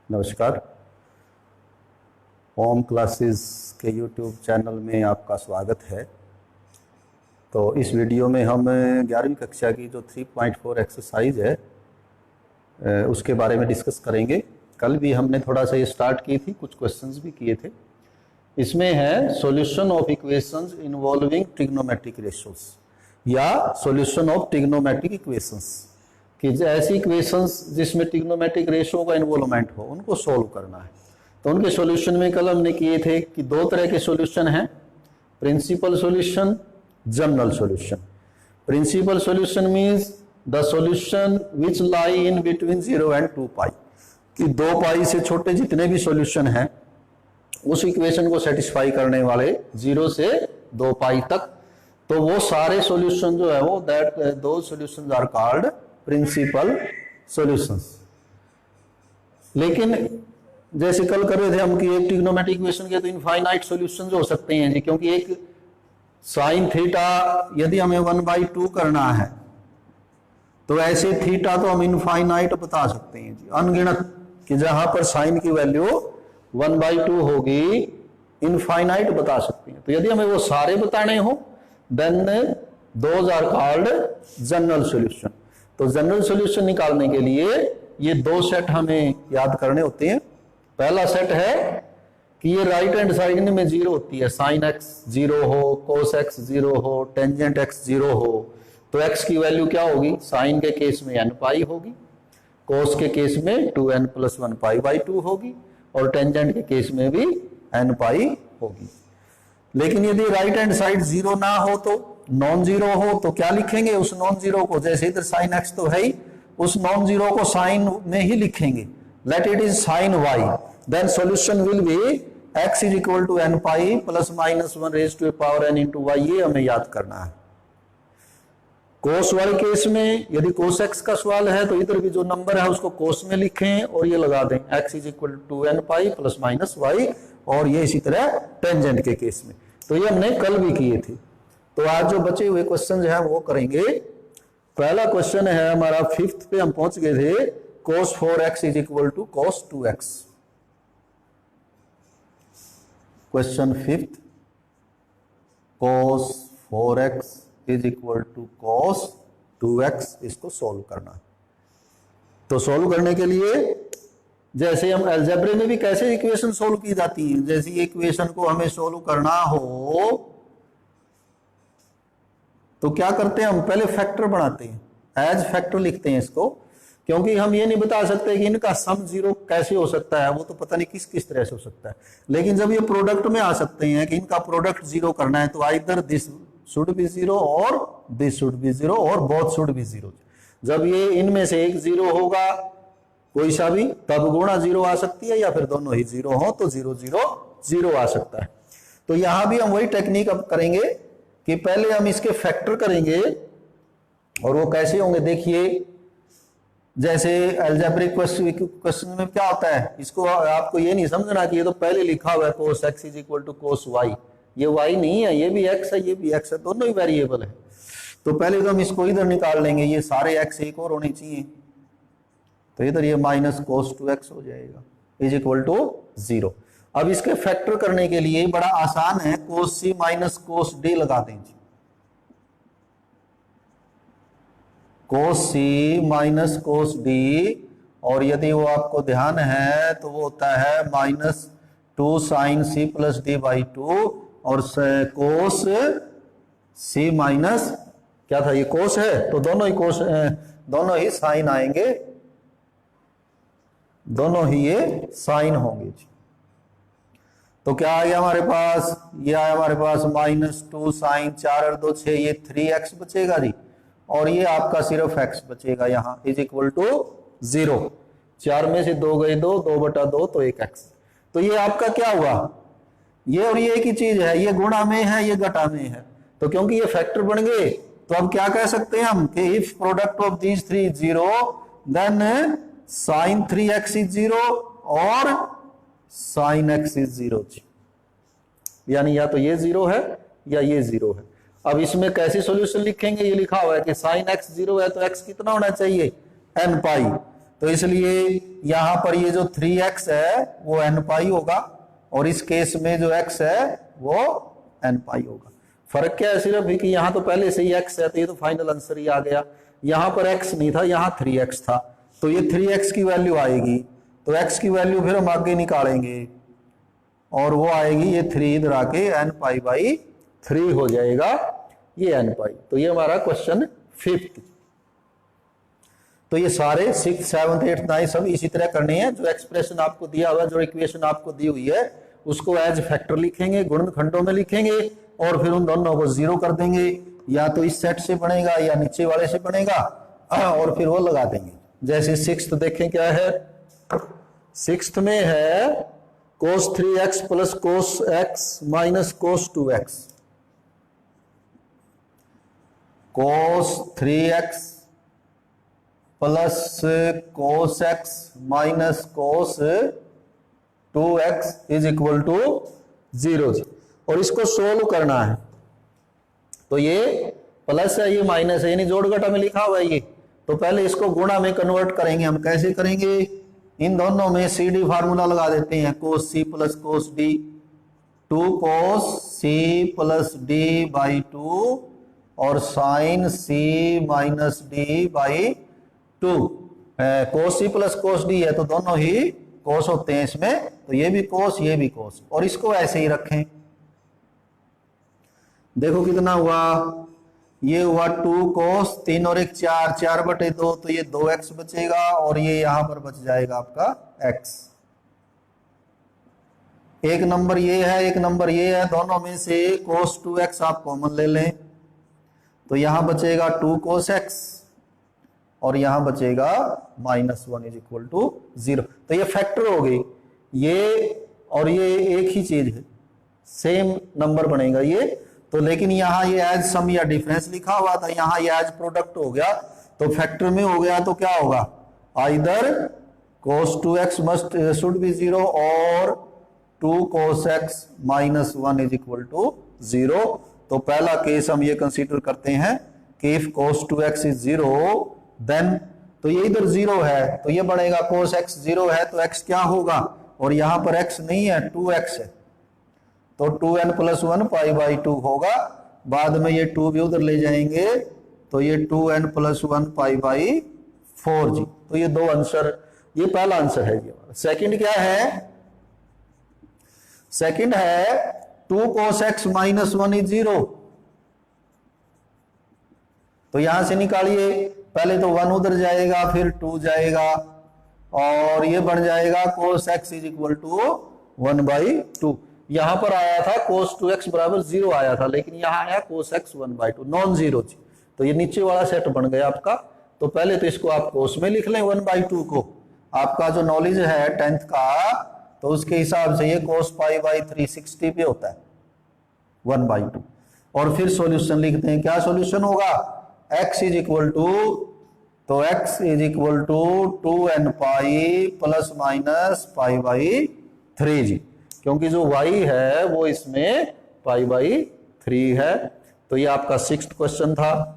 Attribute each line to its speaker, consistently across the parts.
Speaker 1: नमस्कार। Home classes के YouTube channel में आपका स्वागत है। तो इस वीडियो में हम 11वीं कक्षा की जो 3.4 एक्सरसाइज है उसके बारे में डिस्कस करेंगे। कल भी हमने थोड़ा सा ये स्टार्ट की थी, कुछ क्वेश्चंस भी किए थे। इसमें है solution of equations involving trigonometric ratios या सॉल्यूशन ऑफ ट्रिग्नोमेट्रिक इक्वेशंस, कि ऐसी इक्वेशंस जिसमें ट्रिग्नोमेट्रिक रेशियो का इन्वॉल्वमेंट हो उनको सोल्व करना है। तो उनके सॉल्यूशन में कल हमने किए थे कि दो तरह के सॉल्यूशन हैं, principal solution, general solution. Principal solution means the solution which lie in between 0 and 2 pi, कि 2 पाई से छोटे जितने भी सॉल्यूशन हैं उस इक्वेशन को सेटिस्फाई करने वाले 0 से 2 पाई तक, तो वो सारे सॉल्यूशन जो है वो दो solutions are called principal solutions. लेकिन जैसे कल कर रहे थे हम कि एक ट्रिग्नोमेट्रिक इक्वेशन के तो इनफाइनाइट सॉल्यूशंस हो सकते हैं जी, क्योंकि एक साइन थीटा यदि हमें 1/2 करना है तो ऐसे थीटा तो हम इनफाइनाइट बता सकते हैं जी, अनगिनत, कि जहां पर साइन की वैल्यू 1/2 होगी इनफाइनाइट बता सकते हैं। तो यदि हमें वो सारे बताने हो then those are called general solution. तो जनरल सॉल्यूशन निकालने के लिए ये दो सेट हमें याद करने होते हैं। पहला सेट है कि ये राइट हैंड साइड में 0 होती है, साइन एक्स 0 हो, कोस एक्स 0 हो, टेंजेंट एक्स 0 हो, तो एक्स की वैल्यू क्या होगी? साइन के केस में n पाई होगी, कोस के केस में 2n + 1 पाई/2 होगी, और टेंजेंट के केस में भी n पाई होगी। लेकिन यदि राइट हैंड साइड 0 ना हो तो नॉन जीरो हो तो क्या लिखेंगे? उस नॉन जीरो को, जैसे इधर साइन एक्स तो है ही, उस नॉन जीरो को साइन में ही लिखेंगे। Let it is sine y, then solution will be x = n pi ± 1 × y। ये हमें याद करना है। कोस वाले केस में यदि कोस एक्स का सवाल है तो इधर भी जो नंबर है उसको कोस में लिखें और ये लगा दें x = n पाई ± y, और ये इसी तरह टेंजेंट के केस में। तो ये हमने कल भी किए थे। तो आज जो बचे हुए क्वेश्चन हैं वो करेंगे। पहला क्वेश्चन है हमारा 5th पे हम पहुंच गए थे, cos 4x = cos 2x। Question 5th, cos 4x = cos 2x, इसको सोल्व करना। तो सोल्व करने के लिए जैसे हम अलजेब्रे में भी कैसे इक्वेशन सोल्व की जाती है, जैसे ये इक्वेशन को हमें सोल्व करना हो तो क्या करते हैं? हम पहले फैक्टर बनाते हैं, एज फैक्टर लिखते हैं इसको, क्योंकि हम ये नहीं बता सकते कि इनका सम 0 कैसे हो सकता है, वो तो पता नहीं किस किस तरह से हो सकता है। लेकिन जब ये प्रोडक्ट में आ सकते हैं कि इनका प्रोडक्ट 0 करना है, तो आइदर दिस शुड बी 0 और दिस शुड बी 0 और बोथ शुड बी 0। जब ये इनमें से एक 0 होगा कोई सा भी, तब गुणा 0 आ सकती है, या फिर दोनों ही 0 हो तो 0 0 0 आ सकता है। तो यहां भी हम वही टेक्निक अब करेंगे कि पहले हम इसके फैक्टर करेंगे, और वो कैसे होंगे देखिए। जैसे अलजेब्रिक क्वेश्चन में क्या होता है, इसको आपको ये नहीं समझना कि ये तो पहले लिखा हुआ है cos x = cos y, ये y नहीं है, ये भी x है, ये भी x है, दोनों ही वेरिएबल है। तो पहले तो हम इसको इधर निकाल लेंगे, ये सारे x एक और होने चाहिए, तो इधर ये -cos 2x हो जाएगा = 0। अब इसके फैक्टर करने के लिए बड़ा आसान है, cos c - cos d लगा दें। cos c - cos d, और यदि वो आपको ध्यान है तो वो होता है -2 sin c + d/2, और cos c माइनस क्या था, ये cos है तो दोनों ही cos, दोनों ही साइन आएंगे, दोनों ही ये साइन होंगे। तो क्या आ गया हमारे पास? ये आया हमारे पास -2 sin 4 और 2 6, ये 3x बचेगा जी, और ये आपका सिर्फ x बचेगा यहाँ = 0। 4 में से 2 गए 2, 2/2 तो 1x। तो ये आपका क्या हुआ? ये और ये एक ही चीज है, ये गुणा में है, ये घटा में है। तो क्योंकि ये फैक्टर बन गए तो अब क्या कह सकते हैं हम कि if product of these 3 0, then sin 3x is 0 और sin x is 0, यानी या तो ये 0 है या ये 0 है। अब इसमें कैसे सॉल्यूशन लिखेंगे? ये लिखा हुआ है कि sin x 0 है तो x कितना होना चाहिए? n पाई। तो इसलिए यहां पर ये जो 3x है वो n पाई होगा और इस केस में जो x है वो n पाई होगा। फर्क क्या है सिर्फ कि यहां तो पहले से ही x है, तो ये तो फाइनल आंसर ही आ गया। यहां पर x नहीं था, यहां 3x था, तो ये 3x की वैल्यू आएगी, तो x की वैल्यू फिर हम आगे निकालेंगे और वो आएगी ये 3 इधर आके n पाई बाई 3 हो जाएगा, ये n पाई। तो ये हमारा क्वेश्चन 5th। तो ये सारे 6th 7th 8th 9th सब इसी तरह करने हैं। जो एक्सप्रेशन आपको दिया हुआ, जो इक्वेशन आपको दी हुई है, उसको एज फैक्टर लिखेंगे, गुणनखंडों में लिखेंगे और फिर उन दोनों को जीरो कर देंगे। या तो इस सेट से बनेगा या नीचे वाले से बनेगा और फिर वो लगा देंगे। जैसे 6th देखें क्या है, 6th में है cos 3x plus cos x minus cos 2x। cos 3x plus cos x minus cos 2x is equal to 0 जी। और इसको सोल्व करना है, तो ये प्लस है ये माइनस है, यानी जोड़ घटा में लिखा हुआ है ये। तो पहले इसको गुणा में कन्वर्ट करेंगे हम। कैसे करेंगे, इन दोनों में सी डी फार्मूला लगा देते हैं, cos c plus cos d, 2 cos c plus d by 2 और sin c minus d by 2। cos c plus cos d है तो दोनों ही cos होते हैं इसमें, तो ये भी cos ये भी cos, और इसको ऐसे ही रखें। देखो कितना हुआ, ये हुआ 2 cos 3 और 1 4, 4 बटे 2, तो ये 2x बचेगा और ये यहां पर बच जाएगा आपका x। एक नंबर ये है, एक नंबर ये है, दोनों में से cos 2x आप कॉमन ले लें, तो यहां बचेगा 2 cos x और यहां बचेगा -1 इज इक्वल टू 0। तो ये फैक्टर हो गई, ये और ये एक ही चीज है, सेम नंबर बनेगा ये। तो लेकिन यहाँ ये एज सम या डिफरेंस लिखा हुआ था, यहाँ ये एज प्रोडक्ट हो गया, तो फैक्टर में हो गया तो क्या होगा, either cos 2x must should be 0 और 2 cos x minus 1 is equal to 0। तो पहला केस हम ये कंसीडर करते हैं कि if cos 2x is 0 then, तो ये इधर 0 है तो ये बनेगा cos x 0 है तो x क्या होगा, और यहां पर x नहीं है 2x है, तो 2n प्लस 1 पाई बाई 2 होगा। बाद में ये 2 भी उधर ले जाएंगे तो ये 2n प्लस 1 पाई बाई 4 जी। तो ये दो आंसर, ये पहला आंसर है जी। सेकंड क्या है, सेकंड है 2 cos x माइनस 1 इज 0। तो यहां से निकालिए, पहले तो 1 उधर जाएगा फिर 2 जाएगा और ये बन जाएगा cos x is equal to 1 by 2। यहां पर आया था cos 2x बराबर 0 आया था, लेकिन यहां आया cos x 1 by 2 non zero जी। तो ये नीचे वाला सेट बन गया आपका। तो पहले तो इसको आप cos में लिख लें 1 बाई 2 को, आपका जो नॉलेज है 10th का, तो उसके हिसाब से ये cos पाई बाई 360 पे होता है 1 बाई 2। और फिर सॉल्यूशन लिखते हैं, क्या सॉल्यूशन होगा, x इज इक्वल टू, तो x is equal to 2n pi plus minus pi by 3 जी, क्योंकि जो y है वो इसमें पाई बाई 3 है। तो ये आपका 6th क्वेश्चन था।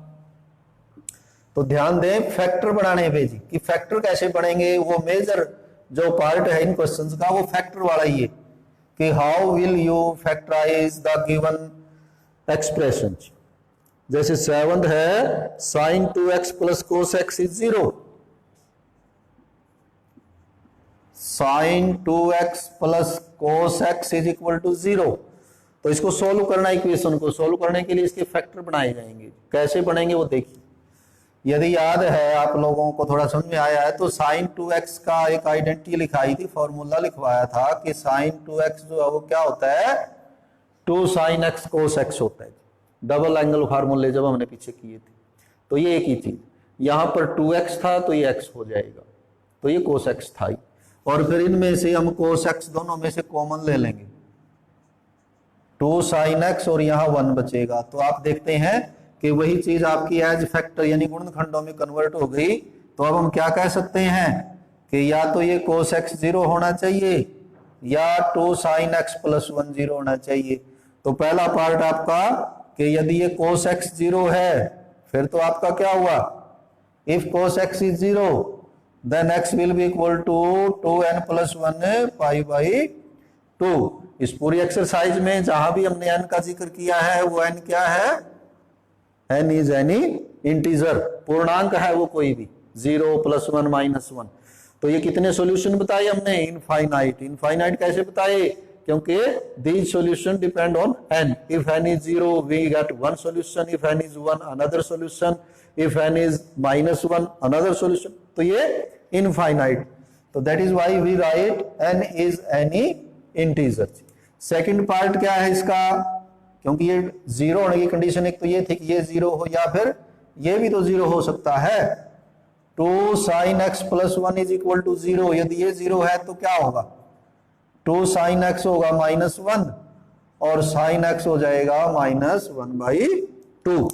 Speaker 1: तो ध्यान दें फैक्टर बनाने पे जी, कि फैक्टर कैसे बनेंगे, वो मेजर जो पार्ट है इन क्वेश्चंस का वो फैक्टर वाला ही है, कि how will you factorise the given expression. जैसे 7th है sin 2x plus cos x is 0, sin 2x plus cos x is equal to 0। तो इसको सोल्व करना, इक्वेशन को सोल्व करने के लिए इसके फैक्टर बनाए जाएंगे। कैसे बनेंगे वो देखिए। यदि याद है आप लोगों को, थोड़ा समझ में आया है, तो sin 2x का एक आइडेंटिटी लिखाई थी, फॉर्मूला लिखवाया था कि sin 2x जो है वो क्या होता है, 2 sin x cos x होता है। डबल एंगल फार्मूले जब हमने पीछे किए थे, तो ये एक ही चीज, यहां पर 2x था तो ये x हो जाएगा, तो ये cos x था ही। और फिर इनमें से हम cos x दोनों में से कॉमन ले लेंगे, 2 sin x और यहां 1 बचेगा। तो आप देखते हैं कि वही चीज आपकी एज फैक्टर यानी गुणनखंडों में कन्वर्ट हो गई। तो अब हम क्या कह सकते हैं कि या तो ये cos x 0 होना चाहिए या 2 sin x प्लस 1 0 होना चाहिए। तो पहला पार्ट आपका कि यदि ये cos x 0 है, फिर तो आपका क्या हुआ, if cos x is 0 then x will be equal to 2n plus 1 pi by 2। इस पूरी एक्सरसाइज में जहां भी हमने n का जिक्र किया है वो n क्या है, n इज एनी इंटीजर, पूर्णांक है वो कोई भी, 0 प्लस 1 माइनस 1। तो ये कितने सॉल्यूशन बताए हमने, इनफाइनाइट। इनफाइनाइट कैसे बताए, क्योंकि these solution depend on n। If n is 0 we get one solution, if n is 1 another solution, if n is minus 1 another solution। तो ये इनफाइनाइट, तो that is why we write n is any integer। Second part क्या है इसका, क्योंकि ये 0 होने की कंडीशन एक तो ये थी कि ये 0 हो या फिर ये भी तो 0 हो सकता है। 2 sin x plus 1 is equal to 0, यदि ये 0 है तो क्या होगा, 2 sin x होगा माइनस 1 और sin x हो जाएगा माइनस 1/2,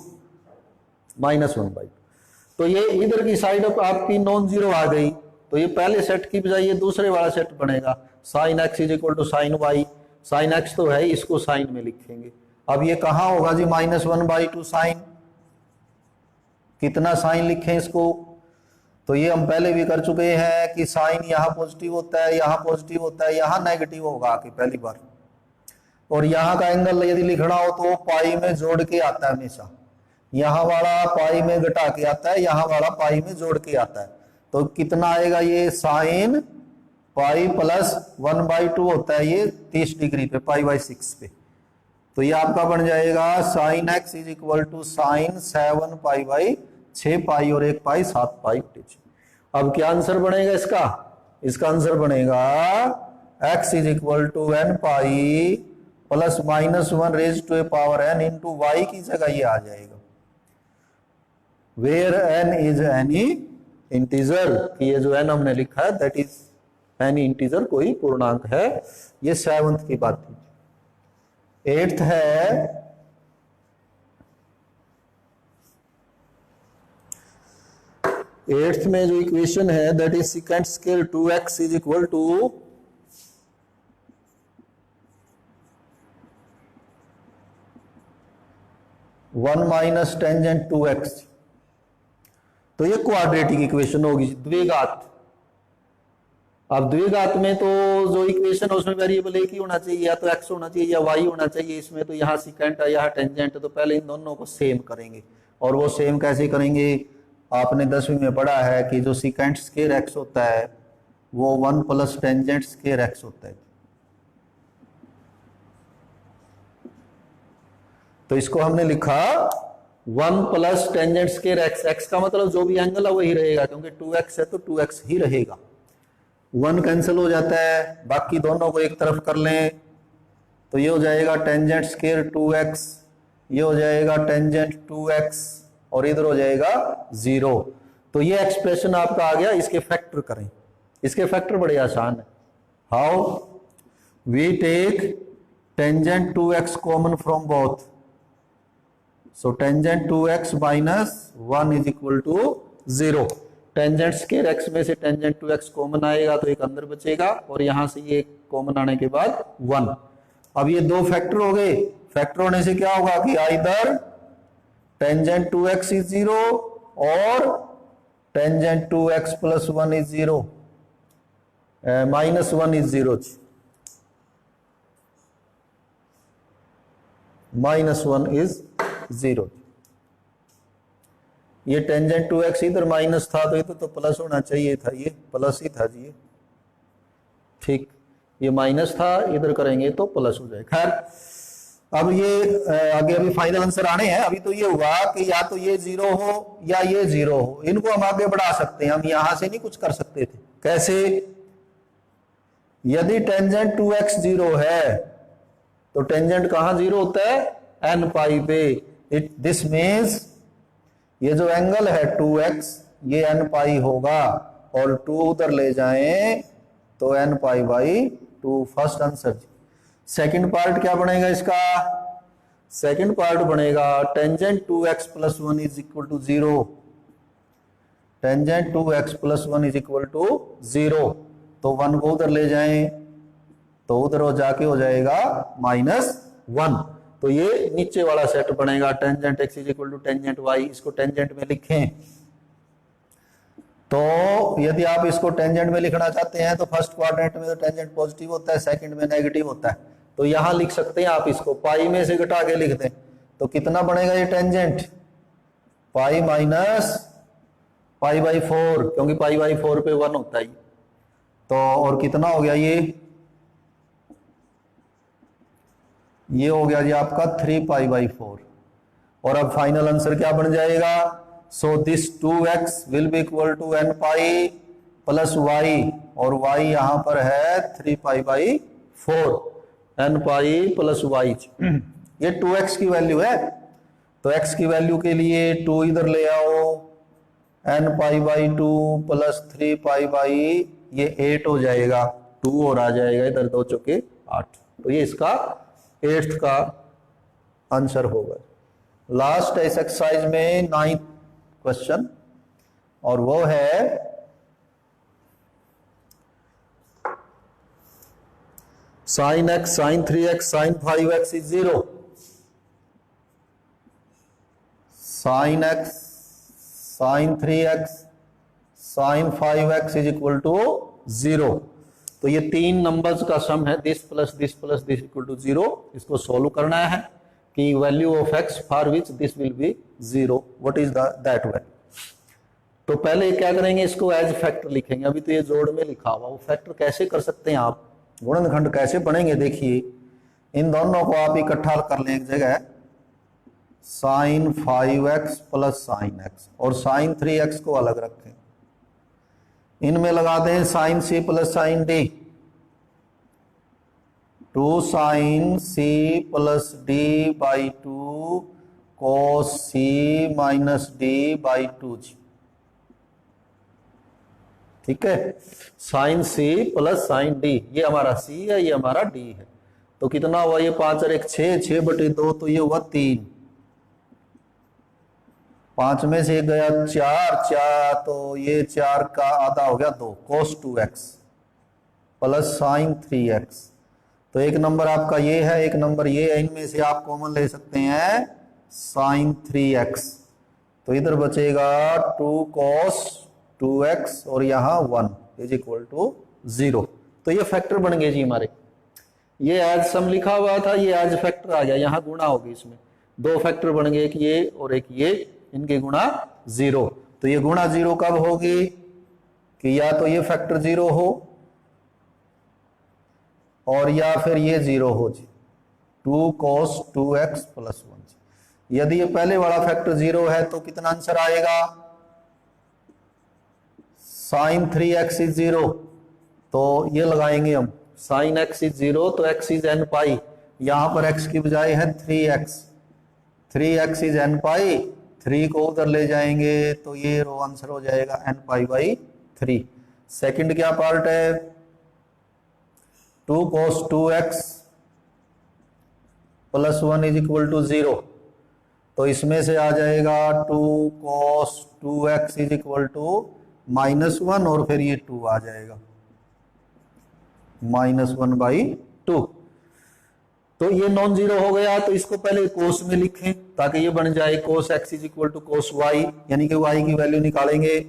Speaker 1: माइनस 1/2। तो ये इधर की साइड आपकी नॉन जीरो आ गई, तो ये पहले सेट की बजाय ये दूसरे वाला सेट बनेगा। sin x is equal to sin y, sin x तो है, इसको साइन में लिखेंगे। अब ये कहां होगा जी, माइनस 1/2 साइन, कितना साइन लिखें इसको, तो ये हम पहले भी कर चुके हैं कि साइन यहाँ पॉजिटिव होता है, यहाँ पॉजिटिव होता है, यहाँ नेगेटिव होगा कि पहली बार। और यहाँ का एंगल यदि लिखना हो तो पाई में जोड़ के आता है हमेशा, यहाँ वाला पाई में घटा के आता है, यहाँ वाला पाई में जोड़ के आता है। तो कितना आएगा ये, साइन पाई प्लस 1/2 होता है ये 30 डिग्री पे, पाई/6 पे। तो ये आपका बन जाएगा sine x is equal to sine 7 पाई/6 पाई और 1 पाई 7 पाई। अब क्या आंसर बनेगा इसका, इसका आंसर बनेगा x is equal to n pi plus minus 1 raise to a power n into y की जगह ये आ जाएगा, where n is any integer. ये जो n हमने लिखा है दैट इज एनी इंटीजर, कोई पूर्णांक है। ये 7th की बात थी। 8th है, एट्थ में जो इक्वेशन है that is second scale 2x is equal to 1 minus tangent 2x। तो ये क्वाड्रेटिक इक्वेशन होगी, द्विघात। अब द्विघात में तो जो इक्वेशन है उसमें वेरिएबल एक ही होना चाहिए, या तो x होना चाहिए या y होना चाहिए। इसमें तो यहाँ सिकेंट है, यहाँ टेंजेंट है, तो पहले इन दोनों को सेम करेंगे। और वो सेम कैसे करेंगे, आपने 10वीं में पढ़ा है कि जो सिकेंट स्क्वायर x होता है वो 1 प्लस टेंजेंट स्क्वायर x होता है। तो इसको हमने लिखा 1 plus tangent square x। x का मतलब जो भी एंगल है वही रहेगा, क्योंकि 2x है तो 2x ही रहेगा। 1 कैंसिल हो जाता है, बाकी दोनों को एक तरफ कर लें तो ये हो जाएगा टेंजेंट स्क्वायर 2x, ये हो जाएगा टेंजेंट 2x और इधर हो जाएगा 0। तो ये एक्सप्रेशन आपका आ गया। इसके फैक्टर करें, इसके फैक्टर बड़े आसान है। How, we take tangent 2x common from both, so tangent 2x minus 1 is equal to 0। Tangent square x में से टेंजेंट 2x कॉमन आएगा तो एक अंदर बचेगा, और यहां से ये कॉमन आने के बाद 1। अब ये दो फैक्टर हो गए। फैक्टर होने से क्या होगा कि आइदर टेंजेंट 2x इज 0 और tangent 2x plus 1 is 0, minus 1 is 0, minus 1 is 0। ये टेंजेंट 2x इधर माइनस था तो ये तो प्लस होना चाहिए था, ये प्लस ही था जी, ये ठीक, ये माइनस था, इधर करेंगे तो प्लस हो जाएगा। खैर अब ये आगे अभी फाइनल आंसर आने हैं। अभी तो ये हुआ कि या तो ये 0 हो या ये 0 हो, इनको हम आगे बढ़ा सकते हैं। हम यहां से नहीं कुछ कर सकते थे। कैसे, यदि टेंजेंट 2x 0 है तो टेंजेंट कहां 0 होता है, n पाई पे। दिस मीन्स ये जो एंगल है 2x ये n पाई होगा, और 2 उधर ले जाएं तो n pi. First answer. Second part क्या बनेगा इसका, सेकंड पार्ट बनेगा tangent 2x plus 1 is equal to 0, tangent 2x plus 1 is equal to 0। तो 1 को उधर ले जाएं तो उधर हो जाके हो जाएगा -1। तो ये नीचे वाला सेट बनेगा tangent x is equal to tangent y। इसको टेंजेंट में लिखें तो यदि आप इसको टेंजेंट में लिखना चाहते हैं तो फर्स्ट क्वाड्रेंट में तो टेंजेंट पॉजिटिव होता है, सेकंड में नेगेटिव होता है। तो यहां लिख सकते हैं आप इसको पाई में से घटा के लिख दें तो कितना बनेगा ये tangent, pi minus pi by 4, क्योंकि पाई बाई 4 पे 1 होता है। तो और कितना हो गया ये हो गया जी आपका 3 पाई बाई 4। और अब फाइनल आंसर क्या बन जाएगा, so this 2x will be equal to n pi plus y, और y यहां पर है 3 pi by 4, n pi plus y। ये 2x की वैल्यू है, तो x की वैल्यू के लिए 2 इधर ले आओ, n pi by 2 plus 3 pi by ये 8 हो जाएगा, 2 और आ जाएगा इधर, 2 चौके 8। तो ये इसका 8th का आंसर होगा। लास्ट इस एक्सरसाइज में 9th क्वेश्चन, और वो है sin x, sin 3x, sin 5x is 0। sin x, sin 3x, sin 5x is equal to 0। तो ये 3 नंबर्स का सम है, this plus this plus this equal to 0। इसको सोल्व करना है कि value of x for which this will be 0, what is that value. तो पहले क्या करेंगे, इसको एज फैक्टर लिखेंगे। अभी तो ये जोड़ में लिखा हुआ, वो फैक्टर कैसे कर सकते हैं आप, गुणनखंड कैसे बनेंगे, देखिए इन दोनों को आप इकट्ठा कर लें एक जगह, sine 5x plus sine x, और साइन 3x को अलग रखें। इनमें लगा दें sine c plus sine d, 2 sine c plus d by 2 cos c minus d by 2 जी। ठीक है, sine c plus sine d, ये हमारा c है, ये हमारा d है। तो कितना हुआ, ये 5 और 1 6, 6 बटे 2, तो ये हुआ 3, 5 में से गया 4, तो ये 4 का आधा हो गया 2, cos 2x plus sign 3x। तो एक नंबर आपका ये है, एक नंबर ये है, इनमें से आप कॉमन ले सकते हैं साइन 3x। तो इधर बचेगा 2 cos 2x और यहाँ 1 इज इक्वल टू 0। तो ये फैक्टर बन गए जी हमारे, ये एज सम लिखा हुआ था, ये एज फैक्टर आ गया, यहाँ गुणा होगी, इसमें 2 फैक्टर बन गए, एक ये और एक ये, इनके गुणा 0। तो ये गुणा 0 कब होगी कि या तो ये फैक्टर 0 हो और या फिर ये 0 हो जी, 2 cos 2x प्लस 1। यदि ये पहले वाला फैक्टर 0 है तो कितना आंसर आएगा, साइन 3x इज 0। तो ये लगाएंगे हम, साइन x इज 0 तो x इज n पाई, यहां पर x की बजाय है 3x, 3x इज n पाई, 3 को उधर ले जाएंगे तो ये रो आंसर हो जाएगा n पाई बाई 3। सेकंड क्या पार्ट है, 2 cos 2x plus 1 is equal to 0। तो इसमें से आ जाएगा 2 cos 2x is equal to -1, और फिर ये 2 आ जाएगा -1 बाई 2। तो ये नॉन जीरो हो गया, तो इसको पहले कोस में लिखें ताकि ये बन जाए cos x is equal to cos y, यानी कि y की वैल्यू निकालेंगे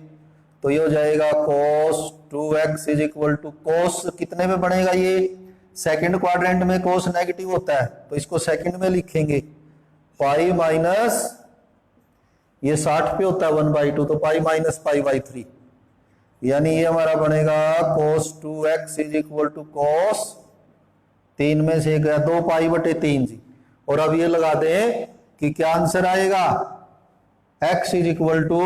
Speaker 1: तो ये हो जाएगा cos 2x is equal to, cos कितने में बनेगा, ये सेकंड क्वाड्रेंट में cos नेगेटिव होता है, तो इसको सेकंड में लिखेंगे, पाई माइनस ये 60 पे होता है 1/2, तो पाई माइनस पाई बाई 3, यानी ये हमारा बनेगा cos 2x is equal to cos 3 में से गया 2 पाई बटे 3 जी। और अब ये लगा दें कि क्या आंसर आएगा, x इज इक्वल टू,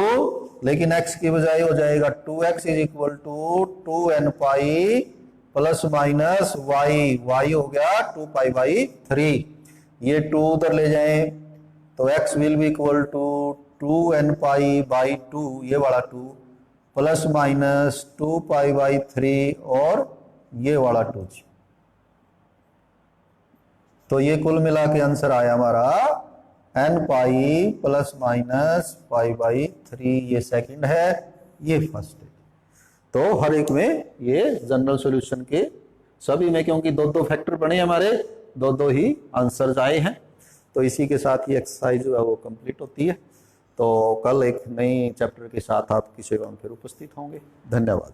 Speaker 1: लेकिन x की बजाय हो जाएगा 2x is equal to 2n pi plus minus y हो गया 2 पाई बाई 3। ये 2 उधर ले जाएं तो x will be equal to 2n pi by 2, ये वाला 2 प्लस माइनस 2 पाई बाई 3 और ये वाला 2 जी। तो ये कुल मिला के आंसर आया हमारा n pi plus minus pi by 3, ये सेकंड है, ये फर्स्ट है। तो हर एक में ये जनरल सॉल्यूशन के सभी में, क्योंकि 2-2 फैक्टर बने हमारे, 2-2 ही आंसर्स आए हैं, तो इसी के साथ ही एक्सरसाइज जो है वो कंप्लीट होती है। तो कल एक नई चैप्टर के साथ आपकी सेवा में फिर उपस्थित होंगे। धन्यवाद।